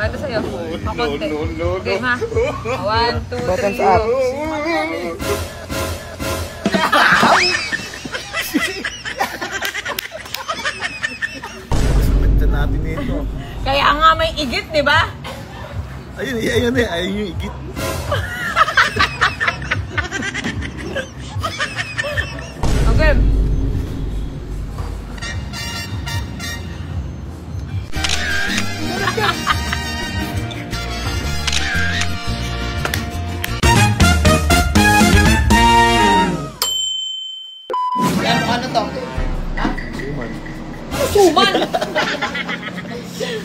Ano sa'yo? Pakunti. Game ha? 1, 2, 3, Bottoms up. Ganda natin nito. Kaya nga may igit, di ba? Ayun yung igit. Okay. Ano to? Ha? Suman.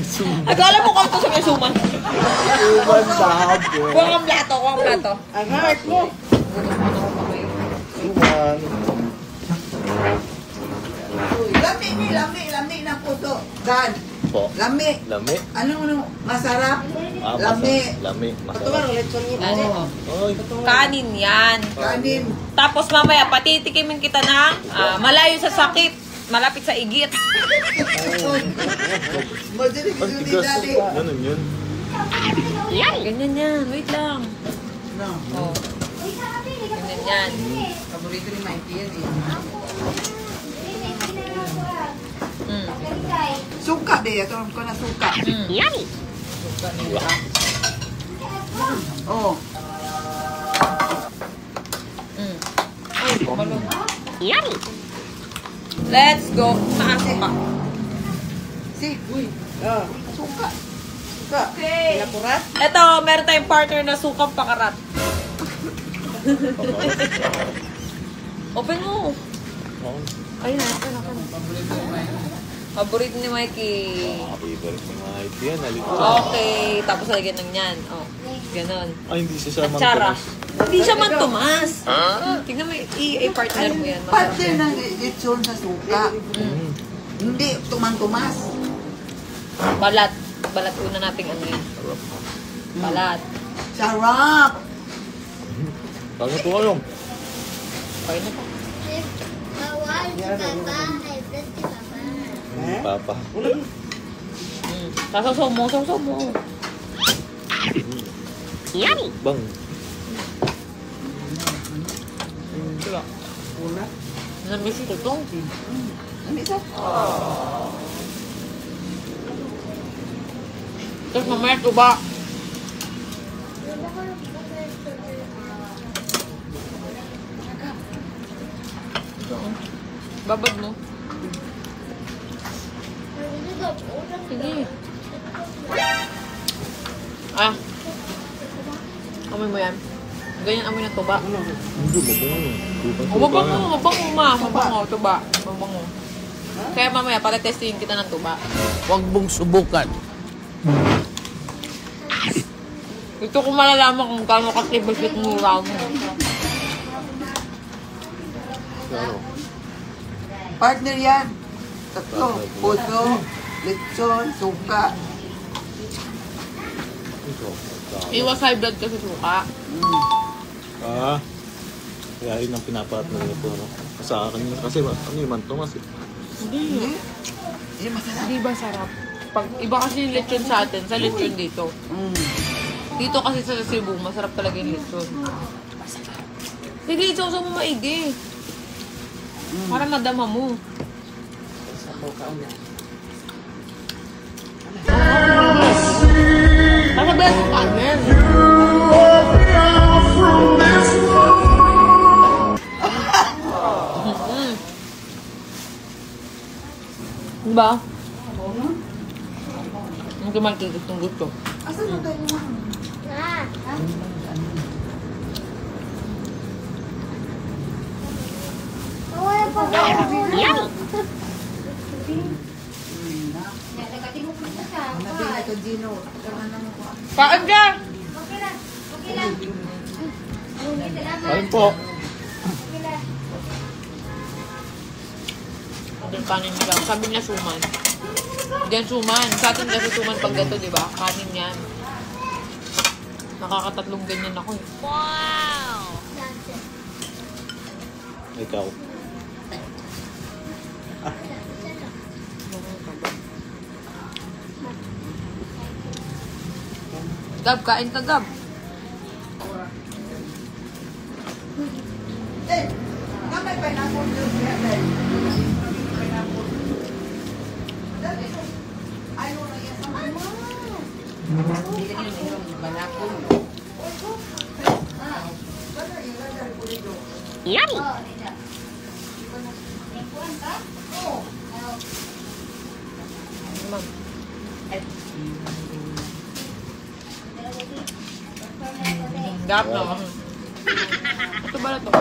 Suman. Akala mo kung ito sabi suman. Suman sabi. Kuha kang plato, kuha kang plato. Ang heart mo. Suman. Lami ng puto. Dan. Po. Lami. Lami. Ano, masarap? Lami. Ito ba, lechon mo? Oy. Kanin yan. Kanin. Tapos mamaya, patitikimin kita ng malayo sa sakit. Malapit sa igit. Madilig Ang yun tigas. dali. Ganun yun. Ganyan yan. Wait lang. No. Oh. Ganyan yan. Paborito ni Mikey yan eh. Mm. Suka deh, ito ko na suka. Yummy. Oh. Ay, malong. Yummy. Let's go. Maasa pa. Si, uy. Suka. Suka. Okay. Pinapurat. Ito, meron tayong partner na sukang pakarat. Open mo. Ayun na, open. Paborito ni Mikey. Favorite ni Mikey yan. Okay, tapos lagyan ng yan. Oh, ganon. Ay, hindi siya sa Atsara. Mantomas. Hindi siya man Tomas. Tingnan mo, i-partner mo yan. Partner ng lechon sa suka. Hindi, tumang-tumas. Balat. Balat una nating ano yan. Balat. Sarap. Bakit po kayong? Okay na pa. Bawal si Papa, hybrid si Papa. Papa. Sasaw mo, sasaw mo. Yummy! Bang. Diba? Una. Namiss ko ito. Ano isa? Tapos mamaya tuba. Babad mo. Sige. Amoy mo yan. Ganyan amoy na tuba. Hindi, mabango. Mabango, tuba. Mabango. Kaya mamaya, para testingin kita ng tuba. Huwag mong subukan. Ito ko malalaman kung kano katibas yung mura mo. Partner yan. Tatlo. Puso, lechon, suka. Iwas high blood kasi suka. Kaya yun ang pinapartner niya po. Sa akin yun. Kasi ano yung Mantomas eh. Hindi. Hindi masarap. Hindi ba sarap? Pag, iba kasi yung lechon sa atin, sa lechon dito. Dito kasi sa Cebu, masarap talaga yung lechon. Sige, itsawsaw mo maigi. Para madama mo. Para ba yung kanin? Diba? Hindi man kikitong gusto. Asan mo tayo naman? Yummy! Natin na ito, Gino. Paan ka? Ayun po. Ang kanin nila. Sabi niya suman. Diyan suman. Sa atin kasi suman pag gato, di ba? Kanin yan. Nakakatatlong ganyan ako eh. Wow! Ikaw. Gab, kain ka, Gab. Kamay pineapple juice yan, eh. Pineapple. Ayaw na yan sa mama. Hindi na yun yung pineapple. Yummy! Ma'am. Gab na. Ito ba na to?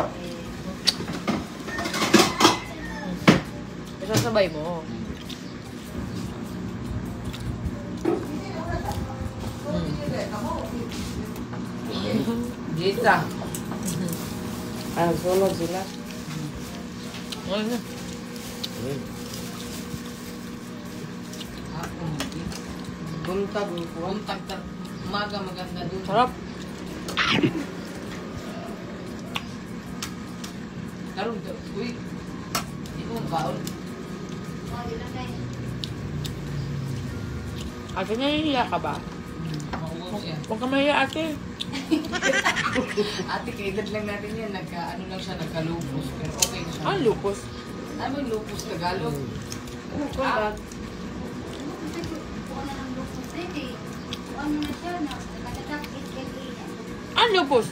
Isasabay mo. Gita. Sunod sila. Ano na? Ayun. Buntag. Umaga maganda dun. Sarap. Karoon, uy. Hindi mo baon. Ate, nahihiya ka ba? Makuha siya. Huwag ka mahiya, ate. Ate, kaedad lang natin yan. Ano lang siya, nagka-lupus. Pero okay na siya. Ah, lupus. Ano yung lupus Tagalog? Ah, lupus.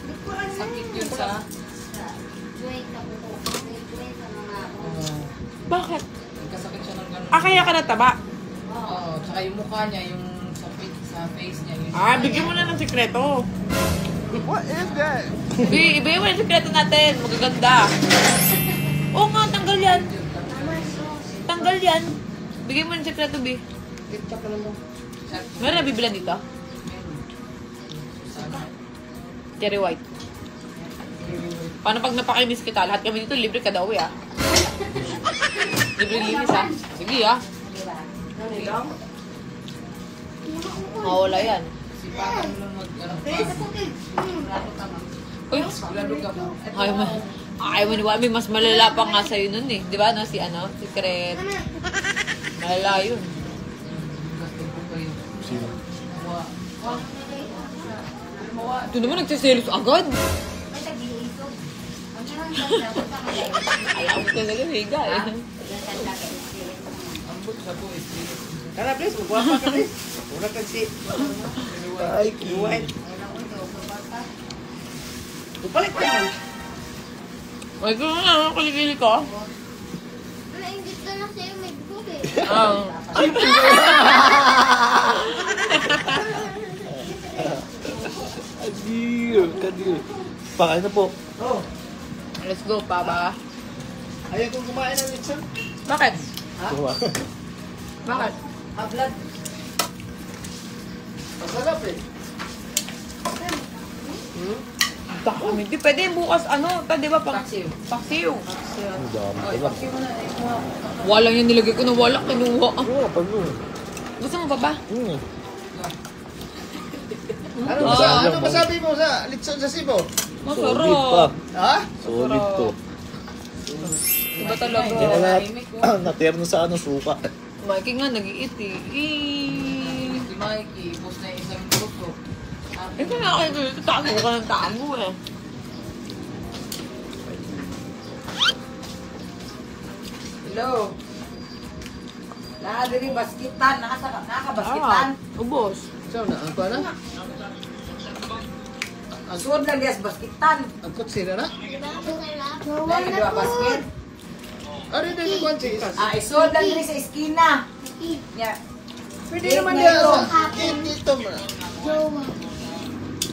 Sakit yun sa... Bakit? Nagkasakit siya ng ganun. Ah, kaya ka nataba. Oo, tsaka yung mukha niya, yung sa face niya. Yung Ah, bigyan mo na ng sikreto. What is that? Ibigay mo na yung sikreto natin. Magaganda. Oo nga, tanggal yan. Tanggal yan. Bigyan mo ng sikreto, Bi. Kita pa lang mo. Meron na bibilan dito? Cherry white. Paano pag napakimiss kita? Lahat kami dito, libre ka daw, ah. Libre linis, ah. Sige, ah. Mawala yan. Sipakan mo lang mag-ano pa. Uy, Sigurado ka ba? ayaw mo niwa. May mas malala pa nga sa'yo nun, eh. Di ba, no? Si, Secret. Malala yun. Gusto ko kayo. Sino? Ito naman, nagsiselos agad. Ayaw ko talaga, higa, eh. Ambot sa po, espiritu. Tara, please, magwapa ka, please. Una ka si... Ay, Iwan. Upalit ka man. Ay, kung ano, kaligili ko. Nainggit ka na sa'yo, may bukog eh. Kadir. Pakain na po. Oh, Let's go, Papa. ayaw kong kumain ng lechon. Bakit? Kuha. Bakit? Hablad. Masarap eh. Dami. Di pwede bukas, di ba? Paksiw. Paksiw. Ang dami Ay, ko lang. paksiw mo na. Ay, kuha. Walang yung nilagay ko na walang kinuha. Oo, pag Gusto mo pa ba? Ano masabi mo sa lechon sa Cebu? Solid pa. Masarap. Ha? Solid to. Iba talaga. Hindi na lahat naterno sa suka. Mikey nga, nag-iit eh. Si Mikey, boss na isang grupo. Ito na kayo dito. Tago ka ng tago eh. Hello. Nakadiri baskitan. Nakakabaskitan. Ubos. Saan na? Ang na? Ang suod lang dias baskitan. Ang kutsina na? Dahil dua basket. Ano din yung kwansi? Isuod lang diri sa eskina. Yeah. Pwede naman diya sa dito mo.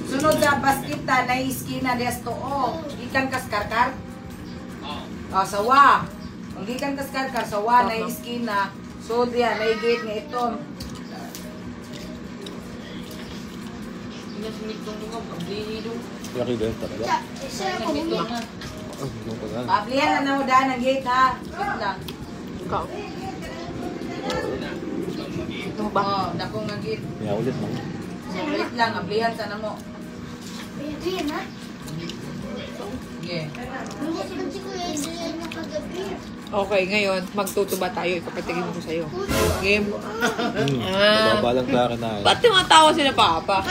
Sunod na baskitan na eskina dias tuo. Gikan kas karkar. Sawa. Ang gikan kas karkar sawa na eskina. So diya na igit nga itom. Inasunitong mga pablihi dong. Laki din talaga. Inasunitong na. Yung pagkaan. Pablihan na na daan ang gate ha. Wait lang. Ikaw. Ito ba? Dako nga gate. Kaya ulit mo. Wait lang, ablihan sana mo. Yeah. Okay, ngayon, magtutuba tayo. Ipapatigin ko sa'yo. Game. Mababalang klaro na. Ba't tumatawa sila, Papa?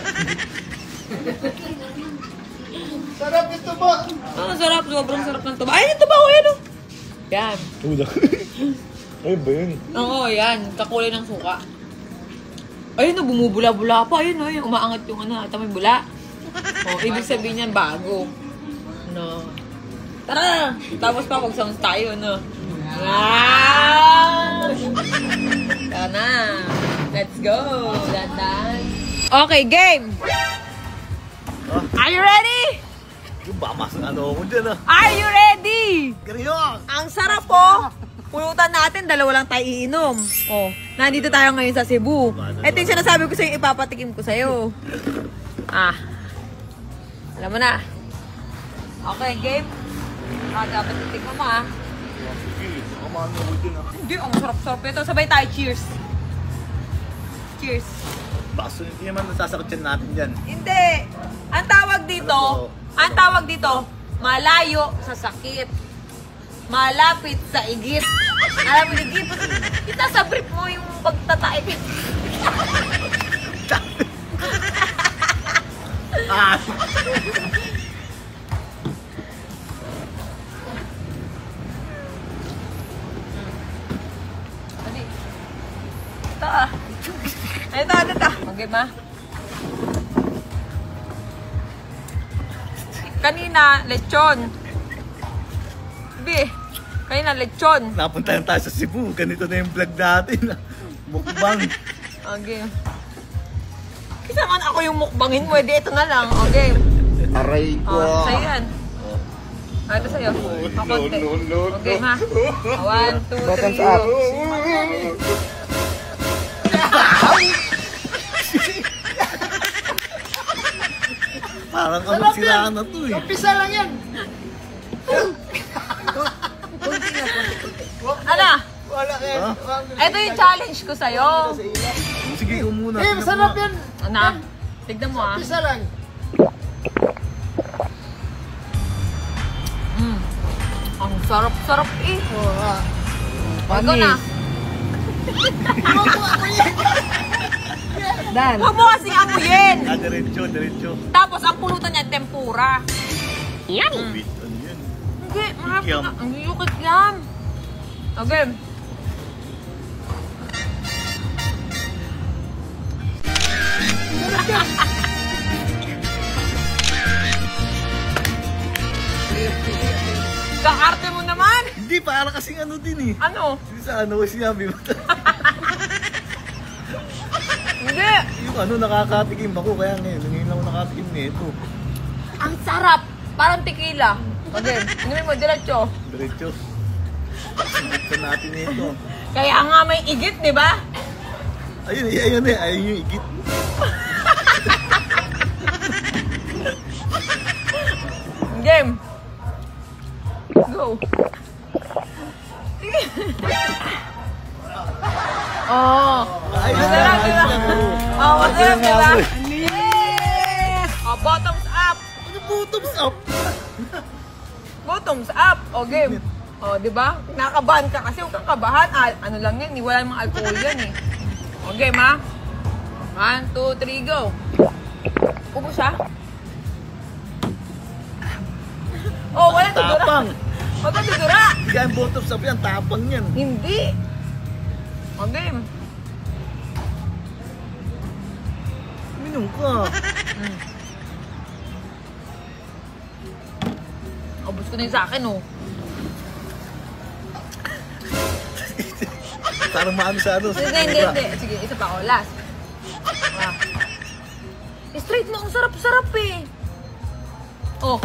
Sarap ito ba? Ah, sarap. Sobrang sarap ng tuba. Ay, ito ba? Ayan o. Yan. Uda. Ay ba yun? Oo, yan. Kakulay ng suka. Ayun o, bumubula-bula pa. Ayun o, umaangat yung ano. Ata may bula. O, ibig sabihin yan, bago. No. Tara! Tapos pa, mag-sounds tayo, no? Wow! Tara na. Let's go. Dandan. Okay, game! Are you ready? Yung ba, mas ano ako dyan ah. Are you ready? Garyong! Ang sarap po! Pulutan natin, dalawa lang tayo iinom. Oh, nandito tayo ngayon sa Cebu. Ito yung sinasabi ko sa'yo, ipapatikim ko sa'yo. Ah. Alam mo na. Okay, game. Dapat titikman mo ah. Sige, kumano ako dyan ah. Hindi, ang sarap-sarap ito. Sabay tayo, cheers. Cheers. Baso, hindi naman nasasakit yan natin dyan. Hindi. Ang tawag dito, malayo sa sakit. Malapit sa igit. Alam mo, igit? Kita sa brief mo yung pagtataip. Ah! Dali. Ito ah. Ito. Okay ba? Kanina, lechon. Hindi. Kanina, lechon. Napunta lang tayo sa Cebu. Ganito na yung vlog natin. Mukbang. Okay. Kasi naman ako yung mukbangin mo. Edi, ito na lang. Okay. Aray ko. Oh, sa'yo yan. Ah, ito sa'yo. Pakonti. Okay, ha? 1, 2, 3, Bottoms up. go. Parang kamang siraan na to eh. Umpisa lang yan. Ano? Wala kayo. Ito yung challenge ko sa'yo. Sige, ikaw muna. Eh, masarap yan. Ano? Tignan mo ah. Umpisa lang. Ang sarap-sarap eh. Bago na. Dan. Huwag mo kasing amuyin. Ah, diretso. Tapos ang pulutan niya, tempura. Yan. Bit, ano yan? Hindi, marami Kikiam. na. Ang yukit yan. Okay. Kakarte mo naman. Hindi, para kasing ano din eh. Ano? Hindi sa ano, sinabi mo. Hindi. Yung ano, nakakatikim ako. Kaya ngayon ako nakatikim nito. Ang sarap. Parang tequila. Okay. Inumin mo, diretso. Diretso. Sinigtan natin nito. Kaya nga may igit, di ba? Ayun yung igit. Game. Go. Oh. Masarap, di ba? Oh, masarap, di ba? Yes! Oh, bottoms up. Ano bottoms up? Bottoms up. Oh, game. Oh, di ba? Nakabahan ka kasi huwag kang kabahan. Ah, ano lang yan, wala namang alcohol yan eh. Oh, game ha? 1, 2, 3, go. Upo siya. Oh, wala tudura. Tapang. Huwag kang tudura. Hindi kaya yung bottoms up yan, tapang yan. Hindi. O, game. Minum ka. Ubus ko na yung sa akin, oh. Parang maano sa ano. Hindi. Sige, isa pa ako. Last. Ah. Straight mo, ang sarap-sarap eh. Oh.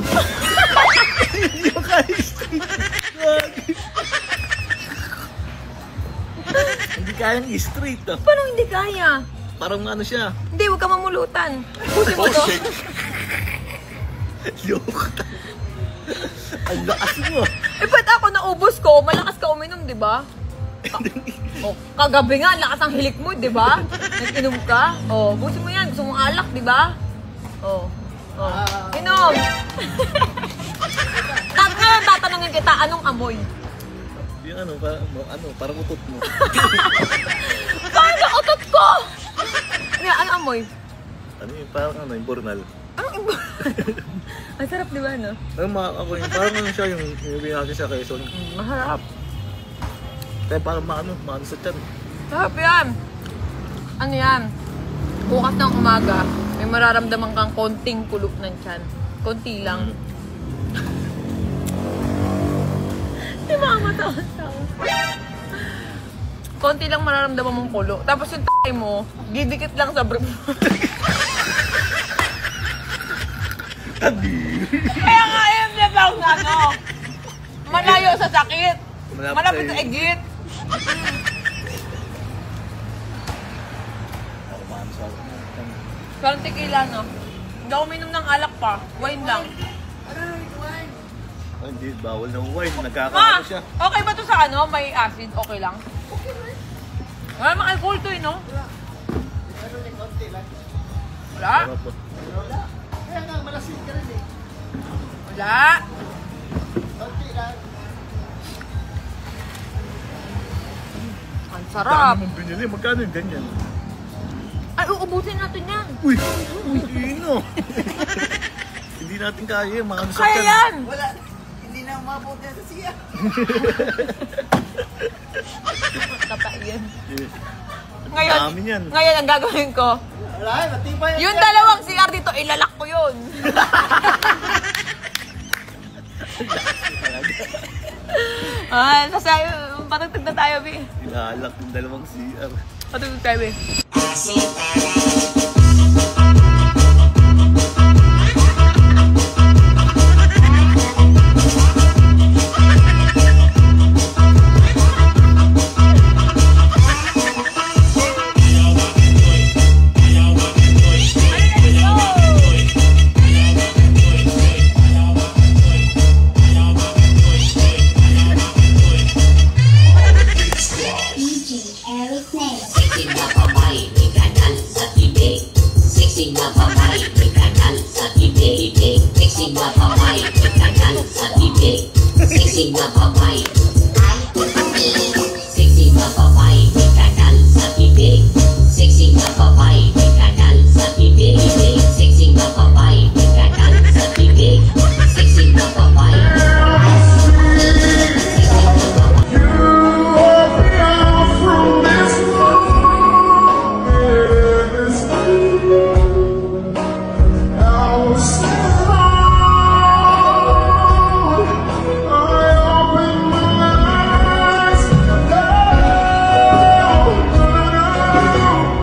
Hindi ko kaya straight. Hindi kaya yung straight ah. Paano hindi kaya? Parang ano siya. Hindi, huwag ka mamulutan. Pusin mo to. Yoko. Ang lakas mo. Eh, ba't ako naubos ko? Malakas ka uminom, di ba? Oh, kagabi nga, lakas ang hilik mo, di ba? Nag-inom ka? Oh, busin mo yan. Gusto mong alak, di ba? Oh. Inom! Ngayon, tatanungin kita, anong amoy? Yung ano, parang utot mo. Parang utot ko! Ano amoy? Ano yung parang ano, yung bornal. Anong iba? Ang sarap, di ba, no? Ako yung parang ano siya, yung binati sa Quezon. Masarap. Kaya parang maano sa tiyan. Sarap yan. Ano yan? Bukas ng umaga, may mararamdaman kang konting kulok ng tiyan. Konti lang. Di ba ang matawa-tawa? Konti lang mararamdaman mong kulo. Tapos yung t**ay mo, didikit lang sa brief. Kaya nga yun na lang ano. Malayo sa sakit. Malapit sa egit. Parang tequila, no? Hindi ako uminom ng alak pa. Wine lang. Oh, hindi, bawal ng wine. Ma, Nagkakaano siya. okay ba to sa ano? May acid? Okay lang? Wala namang alcohol to, eh, no? Wala? Sarap po. Kaya nga, malasing ka rin eh. Wala? Konti lang. Ang sarap. Dami mong binili. Magkano yung ganyan? Ay, uubusin natin yan. Uy! Ino! Hindi natin kaya yung mga ano sa Kaya tiyan. yan! Wala. Hindi na umabot yan sa siya. Kapag yan. Eh, Ngayon, dami yan. ngayon ang gagawin ko, Wala, matibay yan. yung dalawang CR dito, ilalak ko yun. Ay, sasabi, patagtag na tayo, Bi. Ilalak yung dalawang CR. Patagtag tayo, Bi. Sexy na babae, may kanal sa bibig.